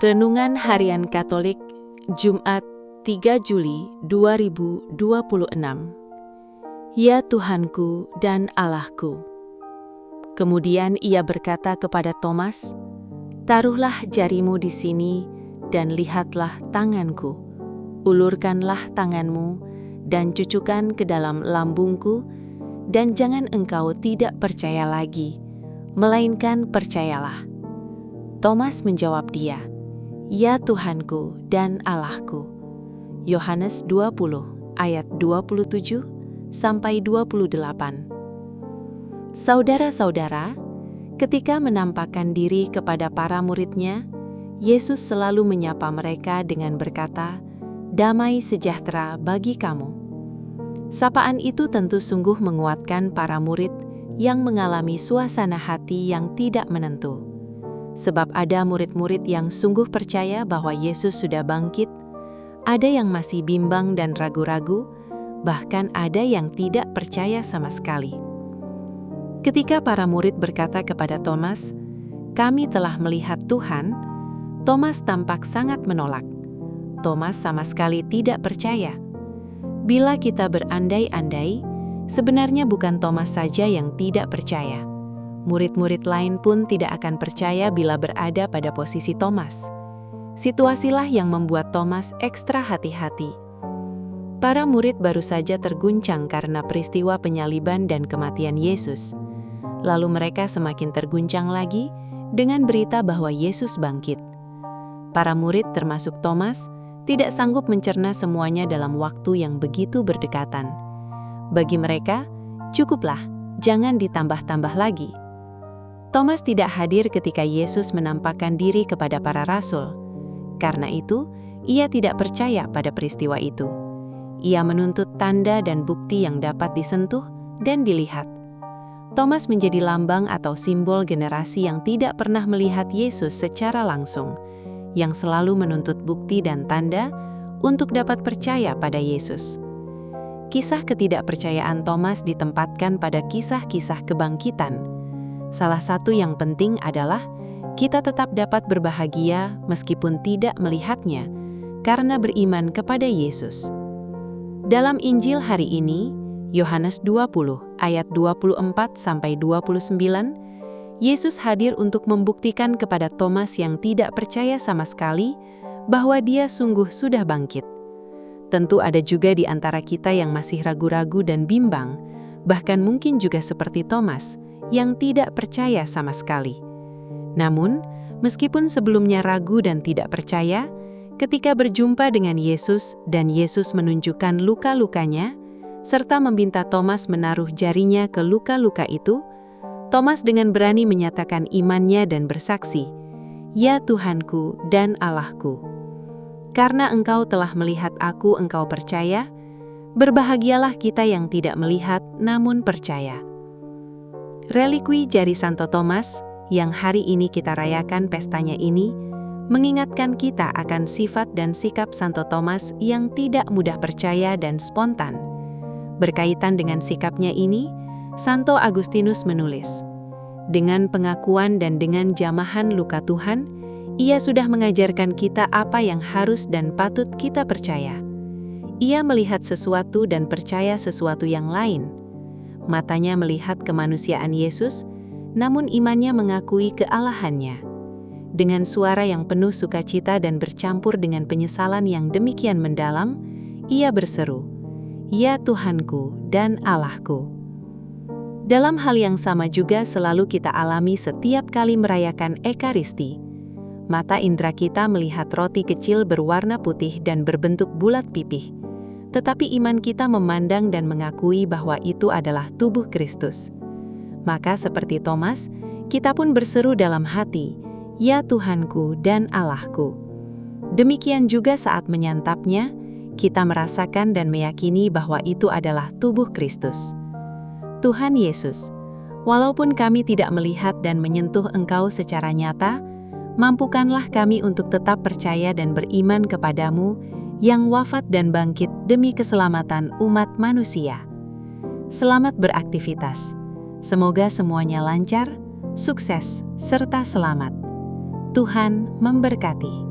Renungan Harian Katolik, Jumat 3 Juli 2026. Ya Tuhanku dan Allahku. Kemudian ia berkata kepada Thomas, "Taruhlah jarimu di sini dan lihatlah tanganku. Ulurkanlah tanganmu dan cucukkan ke dalam lambungku, dan jangan engkau tidak percaya lagi, melainkan percayalah." Thomas menjawab dia, "Ya Tuhanku dan Allahku." Yohanes 20 ayat 27-28. Saudara-saudara, ketika menampakkan diri kepada para muridnya, Yesus selalu menyapa mereka dengan berkata, "Damai sejahtera bagi kamu." Sapaan itu tentu sungguh menguatkan para murid yang mengalami suasana hati yang tidak menentu. Sebab ada murid-murid yang sungguh percaya bahwa Yesus sudah bangkit, ada yang masih bimbang dan ragu-ragu, bahkan ada yang tidak percaya sama sekali. Ketika para murid berkata kepada Thomas, "Kami telah melihat Tuhan," Thomas tampak sangat menolak. Thomas sama sekali tidak percaya. Bila kita berandai-andai, sebenarnya bukan Thomas saja yang tidak percaya. Murid-murid lain pun tidak akan percaya bila berada pada posisi Thomas. Situasilah yang membuat Thomas ekstra hati-hati. Para murid baru saja terguncang karena peristiwa penyaliban dan kematian Yesus. Lalu mereka semakin terguncang lagi dengan berita bahwa Yesus bangkit. Para murid termasuk Thomas tidak sanggup mencerna semuanya dalam waktu yang begitu berdekatan. Bagi mereka, cukuplah, jangan ditambah-tambah lagi. Thomas tidak hadir ketika Yesus menampakkan diri kepada para rasul. Karena itu, ia tidak percaya pada peristiwa itu. Ia menuntut tanda dan bukti yang dapat disentuh dan dilihat. Thomas menjadi lambang atau simbol generasi yang tidak pernah melihat Yesus secara langsung, yang selalu menuntut bukti dan tanda untuk dapat percaya pada Yesus. Kisah ketidakpercayaan Thomas ditempatkan pada kisah-kisah kebangkitan. Salah satu yang penting adalah kita tetap dapat berbahagia meskipun tidak melihatnya, karena beriman kepada Yesus. Dalam Injil hari ini, Yohanes 20 ayat 24-29, Yesus hadir untuk membuktikan kepada Thomas yang tidak percaya sama sekali bahwa dia sungguh sudah bangkit. Tentu ada juga di antara kita yang masih ragu-ragu dan bimbang, bahkan mungkin juga seperti Thomas, yang tidak percaya sama sekali. Namun, meskipun sebelumnya ragu dan tidak percaya, ketika berjumpa dengan Yesus dan Yesus menunjukkan luka-lukanya, serta meminta Thomas menaruh jarinya ke luka-luka itu, Thomas dengan berani menyatakan imannya dan bersaksi, "Ya Tuhanku dan Allahku. Karena Engkau telah melihat aku, Engkau percaya. Berbahagialah kita yang tidak melihat namun percaya." Relikwi jari Santo Thomas yang hari ini kita rayakan pestanya ini mengingatkan kita akan sifat dan sikap Santo Thomas yang tidak mudah percaya dan spontan. Berkaitan dengan sikapnya ini, Santo Agustinus menulis, "Dengan pengakuan dan dengan jamahan luka Tuhan, ia sudah mengajarkan kita apa yang harus dan patut kita percaya. Ia melihat sesuatu dan percaya sesuatu yang lain. Matanya melihat kemanusiaan Yesus, namun imannya mengakui kealahannya. Dengan suara yang penuh sukacita dan bercampur dengan penyesalan yang demikian mendalam, ia berseru, 'Ya Tuhanku dan Allahku.'" Dalam hal yang sama juga selalu kita alami setiap kali merayakan Ekaristi. Mata indera kita melihat roti kecil berwarna putih dan berbentuk bulat pipih. Tetapi iman kita memandang dan mengakui bahwa itu adalah tubuh Kristus. Maka seperti Thomas, kita pun berseru dalam hati, "Ya Tuhanku dan Allahku." Demikian juga saat menyantapnya, kita merasakan dan meyakini bahwa itu adalah tubuh Kristus. Tuhan Yesus, walaupun kami tidak melihat dan menyentuh Engkau secara nyata, mampukanlah kami untuk tetap percaya dan beriman kepadamu yang wafat dan bangkit demi keselamatan umat manusia. Selamat beraktivitas. Semoga semuanya lancar, sukses, serta selamat. Tuhan memberkati.